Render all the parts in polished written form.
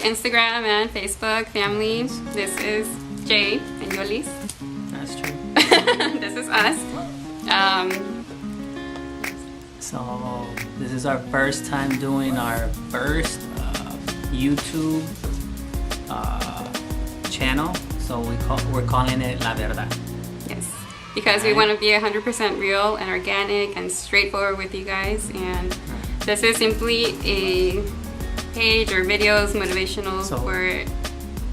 Instagram and Facebook family. This is Jay and Yoliz. That's true. This is us. So this is our first time doing our first YouTube channel. So we're calling it La Verdad. Yes, because we want to be 100% real and organic and straightforward with you guys. And this is simply a page or videos motivational for.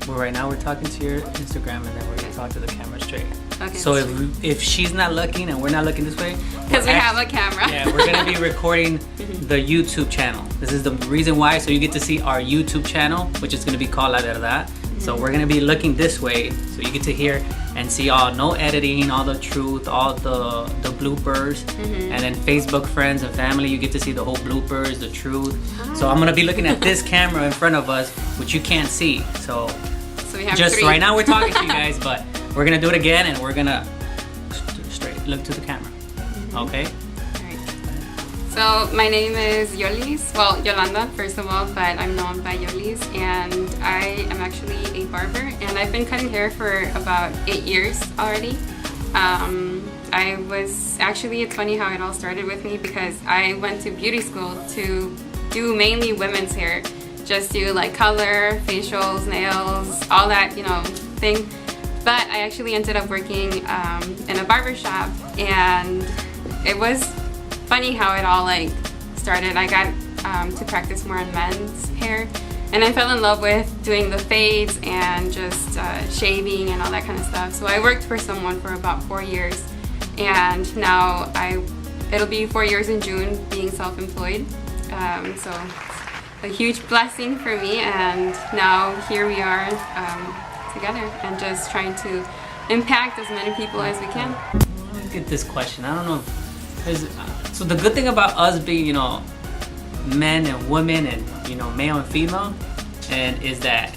Well, right now we're talking to your Instagram, and then we're gonna talk to the camera straight. Okay. So if she's not looking and we're not looking this way, because we have a camera. Yeah, we're gonna be recording the YouTube channel. This is the reason why. So you get to see our YouTube channel, which is gonna be called La Verdad. So we're gonna be looking this way, so you get to hear and see all no editing, all the truth, all the bloopers, and then Facebook friends and family, you get to see the whole bloopers, the truth. So I'm gonna be looking at this camera in front of us, which you can't see. So we have just 3. right now we're talking to you guys, but we're gonna do it again, and we're gonna straight look to the camera. Okay. So my name is Yoliz, well Yolanda first of all, but I'm known by Yoliz, and I am actually a barber, and I've been cutting hair for about 8 years already. It's funny how it all started with me, because I went to beauty school to do mainly women's hair, just do like color, facials, nails, all that, thing. But I actually ended up working in a barber shop, and it was funny how it all started. I got to practice more on men's hair, and I fell in love with doing the fades and just shaving and all that kind of stuff. So I worked for someone for about 4 years, and now it'll be 4 years in June being self-employed. So a huge blessing for me, and now here we are together and just trying to impact as many people as we can. Let me get this question. I don't know. So the good thing about us being, men and women and, male and female, and is that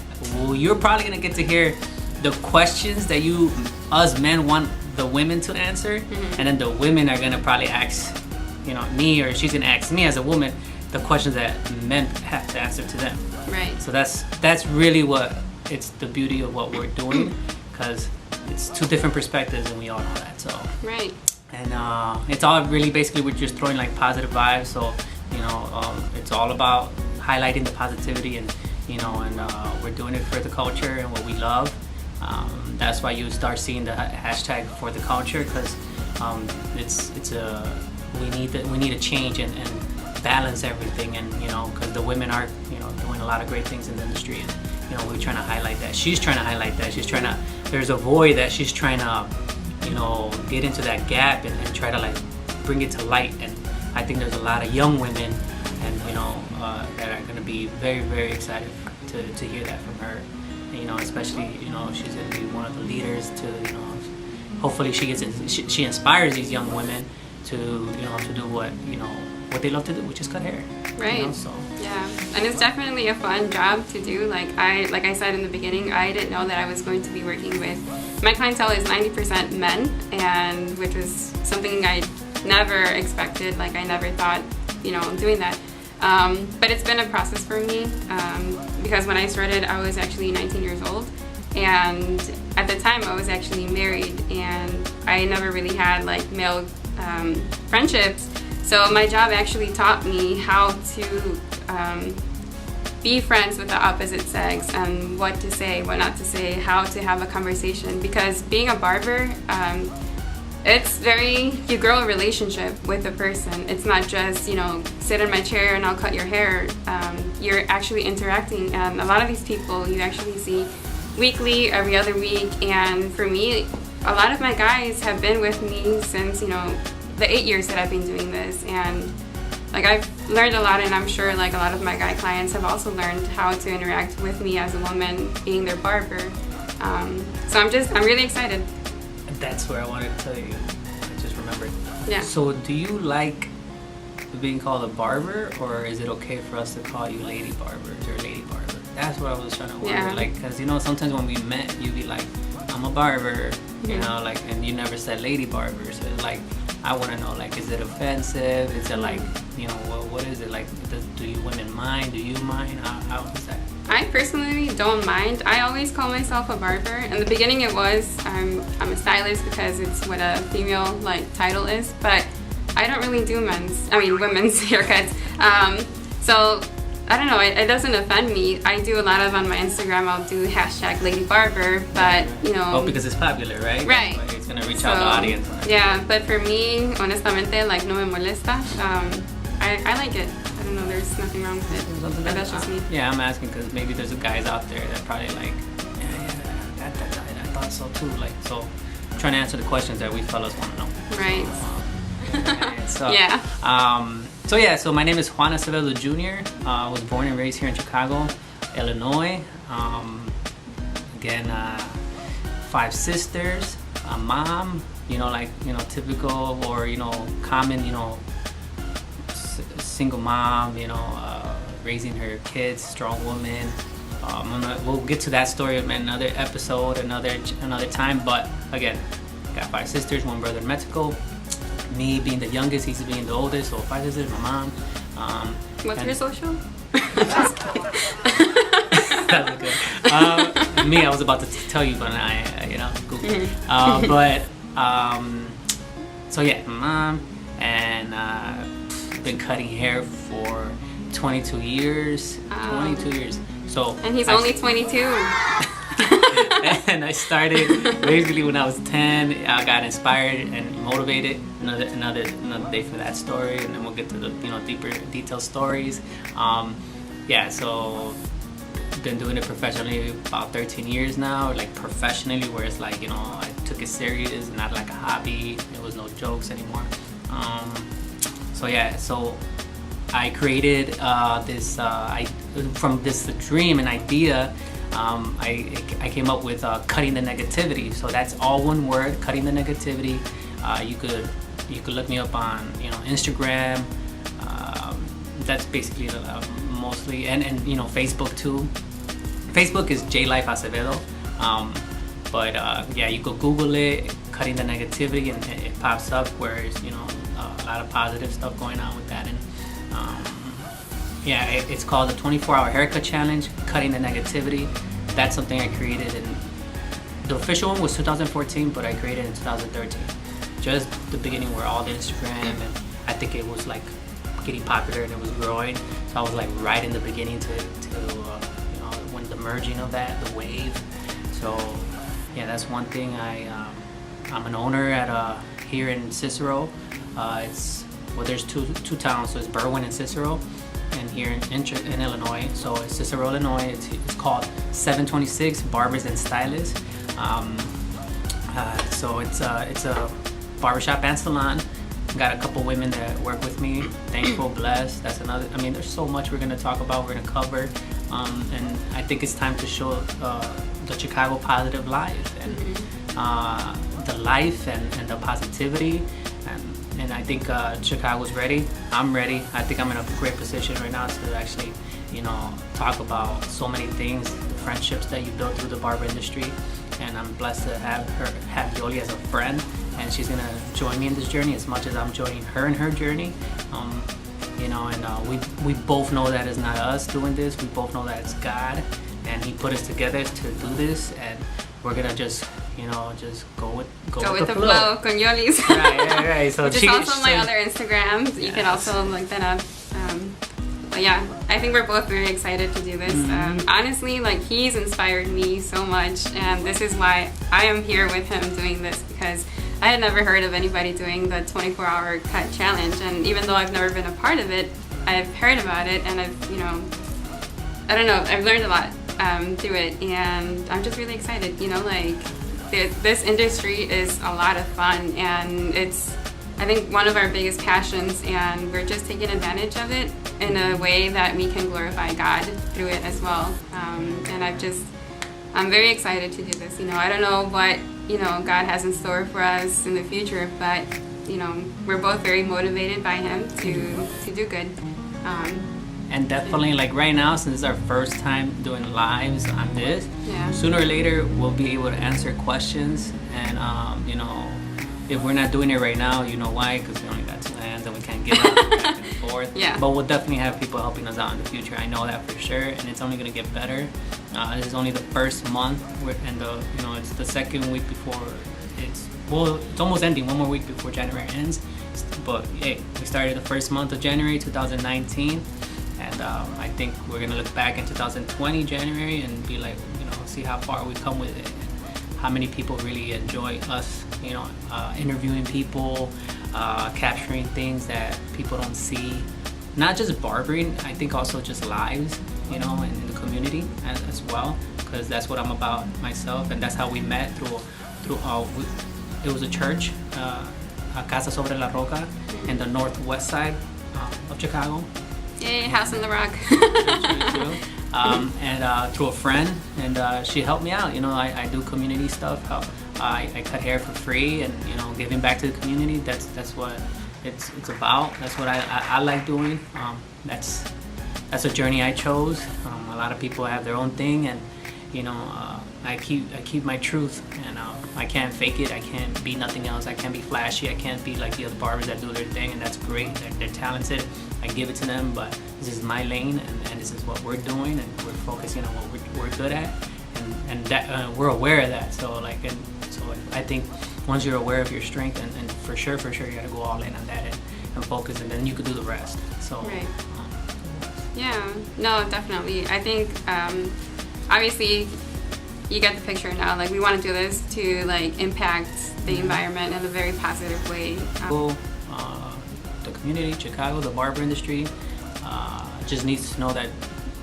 you're probably gonna get to hear the questions that us men want the women to answer, and then the women are gonna probably ask, me, or she's gonna ask me as a woman the questions that men have to answer to them. Right. So that's really it's the beauty of what we're doing, because it's 2 different perspectives, and we all know that. So. Right. And it's all really basically we're just throwing positive vibes. So it's all about highlighting the positivity, and we're doing it for the culture and what we love. That's why you start seeing the hashtag for the culture, because we need a change and balance everything, and because the women are doing a lot of great things in the industry, and we're trying to highlight that. She's trying to highlight that. There's a void that she's trying to get into that gap and try to bring it to light. And I think there's a lot of young women, and that are going to be very, very excited to hear that from her. And, especially she's going to be one of the leaders to hopefully she inspires these young women to do what they love to do, which is cut hair. Right. So. Yeah, and it's definitely a fun job to do. Like I said in the beginning, I didn't know that I was going to be working with. My clientele is 90% men, and which was something I never expected. I never thought, doing that. But it's been a process for me, because when I started, I was actually 19 years old, and at the time I was actually married, and I never really had male friendships. So my job actually taught me how to be friends with the opposite sex, and what to say, what not to say, how to have a conversation. Because being a barber, you grow a relationship with a person. It's not just, sit in my chair and I'll cut your hair. You're actually interacting, and a lot of these people you actually see weekly, every other week. And for me, a lot of my guys have been with me since, the 8 years that I've been doing this, and I've learned a lot, and I'm sure a lot of my guy clients have also learned how to interact with me as a woman being their barber. So I'm really excited. That's where I wanted to tell you. I just remembered. Yeah. So do you like being called a barber, or is it okay for us to call you lady barbers or lady barber? That's what I was trying to wonder. Yeah. Because sometimes when we met, you'd be like, I'm a barber, and you never said lady barber. So I want to know, like, is it offensive? Is it like, you know, what is it like? Do you women mind? Do you mind? How is that? I personally don't mind. I always call myself a barber. In the beginning it was, I'm a stylist because it's what a female like title is, but I don't really do women's haircuts. So I don't know, it doesn't offend me. I do a lot of on my Instagram, I'll do #LadyBarber, but you know. Oh, because it's popular, right? Right. Like, it's gonna reach out to the audience. Yeah, but for me, honestamente, like no me molesta. I like it. I don't know, there's nothing wrong with it. But that's just me. Yeah, I'm asking because maybe there's guys out there that probably like, yeah, I thought so too. Like, so I'm trying to answer the questions that we fellas want to know. Right. So, yeah. So my name is Juan Acevedo Jr. I was born and raised here in Chicago, Illinois. Again, 5 sisters, a mom, typical or, common, single mom, raising her kids, strong woman. We'll get to that story in another episode, another time. But again, got 5 sisters, 1 brother in Mexico. Me being the youngest, he's being the oldest, so 5 sisters, my mom. What's your social? That's good. Me, I was about to tell you, but Google. So yeah, my mom, and been cutting hair for 22 years. 22 years. So. And he's only 22. And I started basically when I was 10. I got inspired and motivated. Another day for that story, and then we'll get to the deeper detailed stories. So been doing it professionally about 13 years now, like professionally, where it's like I took it serious, not like a hobby. It was no jokes anymore. So I created this from this dream and idea. I came up with cutting the negativity. So that's all one word, cutting the negativity. You could look me up on Instagram. That's basically mostly, and Facebook too. Facebook is J Life Acevedo. You could Google it, cutting the negativity, and it pops up where it's a lot of positive stuff going on with that. And it's called the 24-hour haircut challenge, cutting the negativity. That's something I created, and the official one was 2014, but I created it in 2013. Just the beginning where all the Instagram, and I think it was like getting popular and it was growing. So I was like right in the beginning to when the merging of that, the wave. So yeah, that's one thing. I'm an owner at here in Cicero. There's two towns, so it's Berwyn and Cicero, and here in Illinois. So it's Cicero, Illinois. It's called 726 Barbers and Stylists. So it's a barbershop and salon. Got a couple women that work with me. Thankful, blessed. That's another. There's so much we're gonna talk about. We're gonna cover, and I think it's time to show the Chicago positive life and the life and the positivity. And I think Chicago's ready. I'm ready. I think I'm in a great position right now to actually, talk about so many things, the friendships that you built through the barber industry. And I'm blessed to have Yoliz as a friend, and she's gonna join me in this journey as much as I'm joining her in her journey. We both know that it's not us doing this. We both know that it's God, and He put us together to do this, and we're gonna just go with the flow. Con Yoliz. Right. So which is also my other Instagrams. You can also look that up. But yeah, I think we're both very excited to do this. Honestly, he's inspired me so much, and this is why I am here with him doing this, because I had never heard of anybody doing the 24-hour cut challenge, and even though I've never been a part of it, I've heard about it, and I've learned a lot through it, and I'm just really excited. This industry is a lot of fun, and it's, I think, one of our biggest passions, and we're just taking advantage of it in a way that we can glorify God through it as well. And I'm very excited to do this. I don't know what God has in store for us in the future, but we're both very motivated by Him to do good. And definitely, right now, since it's our first time doing lives on this, sooner or later we'll be able to answer questions and if we're not doing it right now, you know why? Because we only got 2 hands and we can't get up back and forth. Yeah. But we'll definitely have people helping us out in the future. I know that for sure, and it's only gonna get better. This is only the first month, and it's the second week before it's almost ending. 1 more week before January ends. But hey, we started the first month of January 2019, and I think we're gonna look back in 2020 January and be like, see how far we've come with it, and how many people really enjoy us, interviewing people, capturing things that people don't see, not just barbering. I think also just lives, in the community as well, because that's what I'm about myself, and that's how we met through it was a church, Casa Sobre la Roca, in the northwest side of Chicago. Yay, House on the Rock. And through a friend, and she helped me out. I do community stuff. I cut hair for free, and giving back to the community. That's what it's about. That's what I like doing. That's a journey I chose. A lot of people have their own thing, and I keep my truth, and I can't fake it. I can't be nothing else. I can't be flashy. I can't be like the other barbers that do their thing, and that's great. They're talented. I give it to them, but this is my lane, and this is what we're doing, and we're focusing on what we're good at, and that we're aware of that. So I think once you're aware of your strength, and for sure you got to go all in on that and focus, and then you could do the rest. So. Right. Yeah. No, definitely. I think obviously you get the picture now. Like, we want to do this to like impact the environment in a very positive way. The community, Chicago, the barber industry, just needs to know that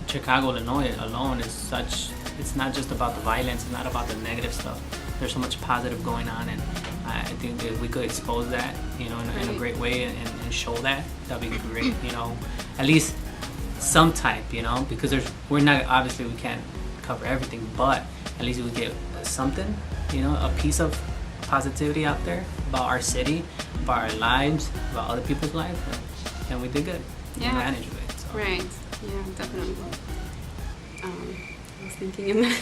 Chicago, Illinois alone is such. It's not just about the violence. It's not about the negative stuff. There's so much positive going on, and I think that we could expose that, in a great way, and show that. That'd be great. At least some type, because we're not, obviously we can't cover everything, but at least we get something, a piece of positivity out there about our city, about our lives, about other people's lives, and we did good. Yeah. We managed it. So. Right. Yeah, definitely. I was thinking in that.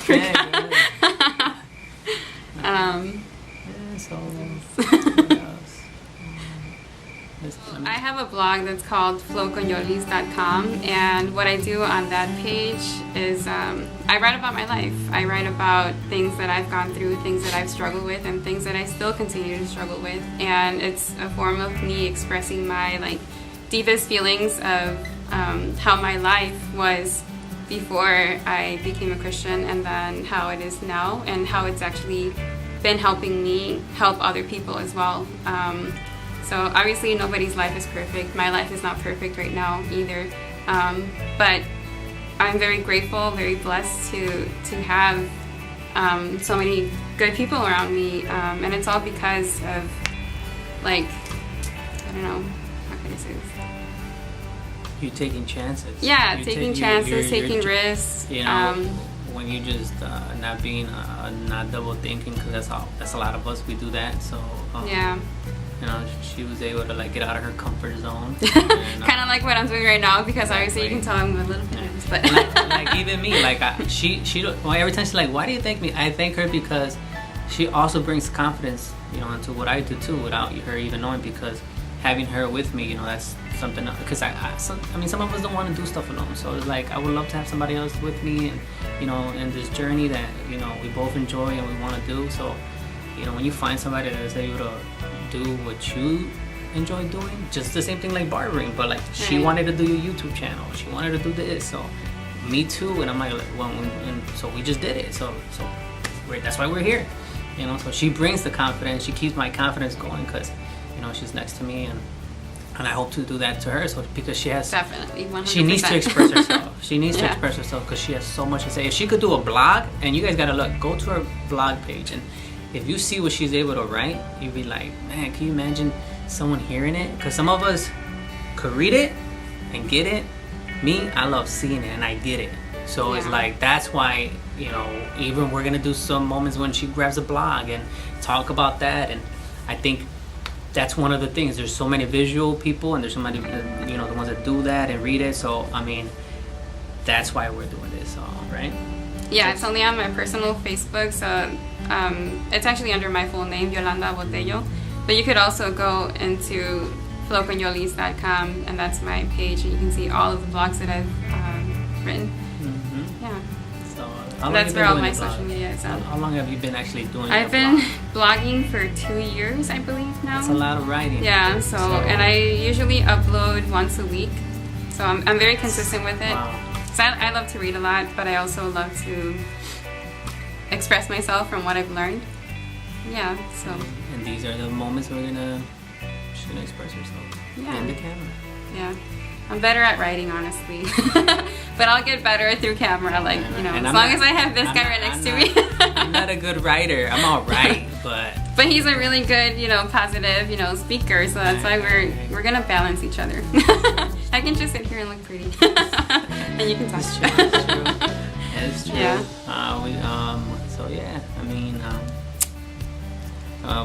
So I have a blog that's called flowconyoliz.com, and what I do on that page is I write about my life. I write about things that I've gone through, things that I've struggled with, and things that I still continue to struggle with. And it's a form of me expressing my deepest feelings of how my life was before I became a Christian, and then how it is now, and how it's actually been helping me help other people as well. So obviously nobody's life is perfect. My life is not perfect right now either. But I'm very grateful, very blessed to have so many good people around me. And it's all because of, I don't know, how can I say this? You taking chances. Yeah, taking chances, taking risks. When you just not being, not double thinking, because that's a lot of us. We do that. So yeah. She was able to get out of her comfort zone. Kind of like what I'm doing right now, because obviously you can tell I'm a little bit nervous, but even me, every time she's like, "Why do you thank me?" I thank her because she also brings confidence, into what I do too, without her even knowing. Because having her with me, that's something. Because some of us don't want to do stuff alone. So it's I would love to have somebody else with me, and in this journey that we both enjoy and we want to do. So when you find somebody that's able to do what you enjoy doing, just the same thing like barbering, but she wanted to do your YouTube channel, she wanted to do this, so me too, and I'm and so we just did it. So that's why we're here, So she brings the confidence, she keeps my confidence going, because she's next to me, and I hope to do that to her. So because she has definitely 100%. She needs to express herself. She needs to express herself because she has so much to say. If she could do a blog, and you guys gotta go to her blog page, and if you see what she's able to write, you'd be like, man, can you imagine someone hearing it? Because some of us could read it and get it. Me, I love seeing it and I get it. So it's that's why, even we're going to do some moments when she grabs a blog and talk about that. And I think that's one of the things. There's so many visual people, and there's so many, the ones that do that and read it. So, that's why we're doing this, right? Yeah, it's only on my personal Facebook, so it's actually under my full name, Yolanda Botello. But you could also go into flowconyoliz.com, and that's my page, and you can see all of the blogs that I've written. Yeah. So how long that's have you where all been my doing the social blog? media is on. How long have you been actually doing I've your been blog? blogging for 2 years, I believe now. That's a lot of writing. Yeah, so and I usually upload once a week, so I'm very consistent with it. Wow. So I love to read a lot, but I also love to express myself from what I've learned. Yeah, so. And these are the moments where she's gonna express herself. Yeah. In the camera. Yeah. I'm better at writing, honestly. But I'll get better through camera, like, you know, as long as I have this guy right next to me. I'm not a good writer. I'm alright, but... But he's a really good, you know, positive, you know, speaker, so that's why we're gonna balance each other. I can just sit here and look pretty. And you can talk. It's true, it's true. It's true. Yeah. So yeah, I mean,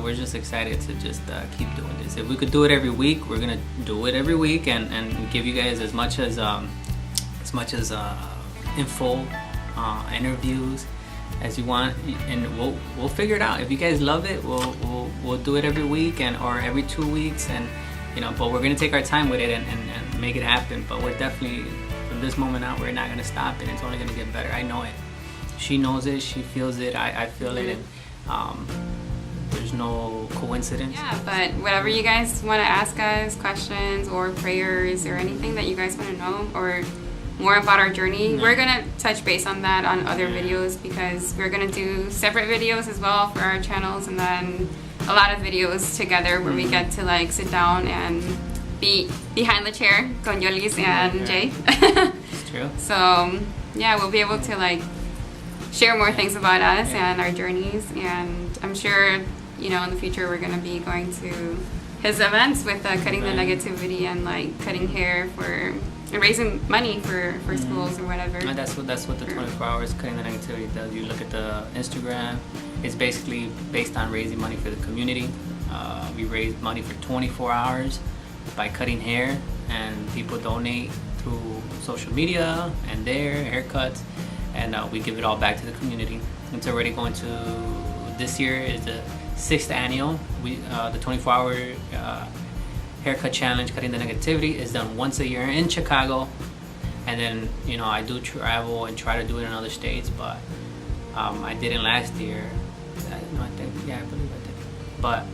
we're just excited to just keep doing this. If we could do it every week, we're gonna do it every week and give you guys as much as info, interviews as you want, and we'll figure it out. If you guys love it, we'll do it every week or every 2 weeks, and you know. But we're gonna take our time with it and make it happen. But we're definitely, from this moment out, we're not gonna stop, and it's only gonna get better. I know it. She knows it. She feels it. I feel it, and there's no coincidence. Yeah, but whatever you guys want to ask us, questions or prayers or anything that you guys want to know or more about our journey, we're going to touch base on that on other videos, because we're going to do separate videos as well for our channels, and then a lot of videos together where we get to like sit down and be behind the chair con Yoliz and Jay. It's true. So yeah, we'll be able to like share more things about us and our journeys, and I'm sure, you know, in the future we're going to be going to his events with cutting the negativity and like cutting hair for and raising money for schools or whatever. And that's what the 24 hours cutting the negativity does. You look at the Instagram, it's basically based on raising money for the community. We raise money for 24 hours by cutting hair, and people donate through social media and their haircuts, and we give it all back to the community. It's already going to, this year is the 6th annual. The 24-hour haircut challenge, cutting the negativity, is done once a year in Chicago, and then, you know, I do travel and try to do it in other states, but I didn't last year. I believe I did. But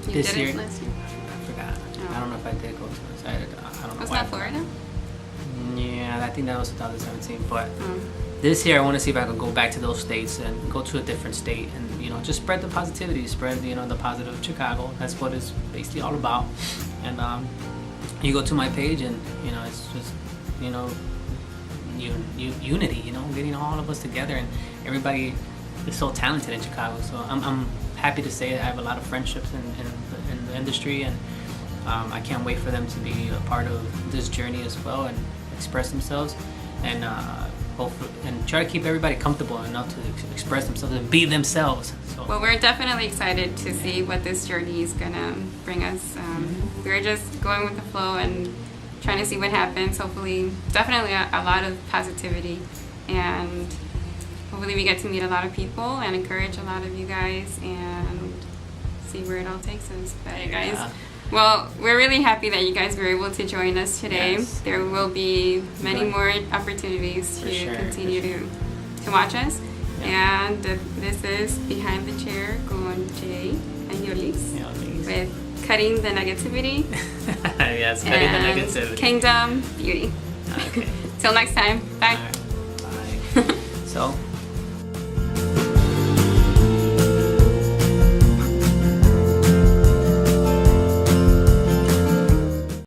You this did year, it last year? I forgot. Oh. I don't know if I did go to this. I don't know. Was why. that Florida? Yeah, I think that was 2017. But Oh. this year, I want to see if I could go back to those states and go to a different state, and, you know, just spread the positivity, spread, you know, the positive of Chicago. That's what it's basically all about. And you go to my page, and, you know, it's just, you know, unity, you know, getting all of us together, and everybody is so talented in Chicago. So I'm happy to say that I have a lot of friendships in the industry, and I can't wait for them to be a part of this journey as well and express themselves, and hopefully, and try to keep everybody comfortable enough to express themselves and be themselves. So. Well, we're definitely excited to see what this journey is gonna bring us. We're just going with the flow and trying to see what happens. Hopefully, definitely a lot of positivity, and hopefully we get to meet a lot of people and encourage a lot of you guys and see where it all takes us. But guys, well, we're really happy that you guys were able to join us today. Yes. There will be many more opportunities to continue to watch us. Yeah. And this is Behind the Chair con Jay and Yoliz with Cutting the Negativity. Yes, Cutting the Negativity. Kingdom Beauty. Okay. Till next time. Bye. All right. Bye. So.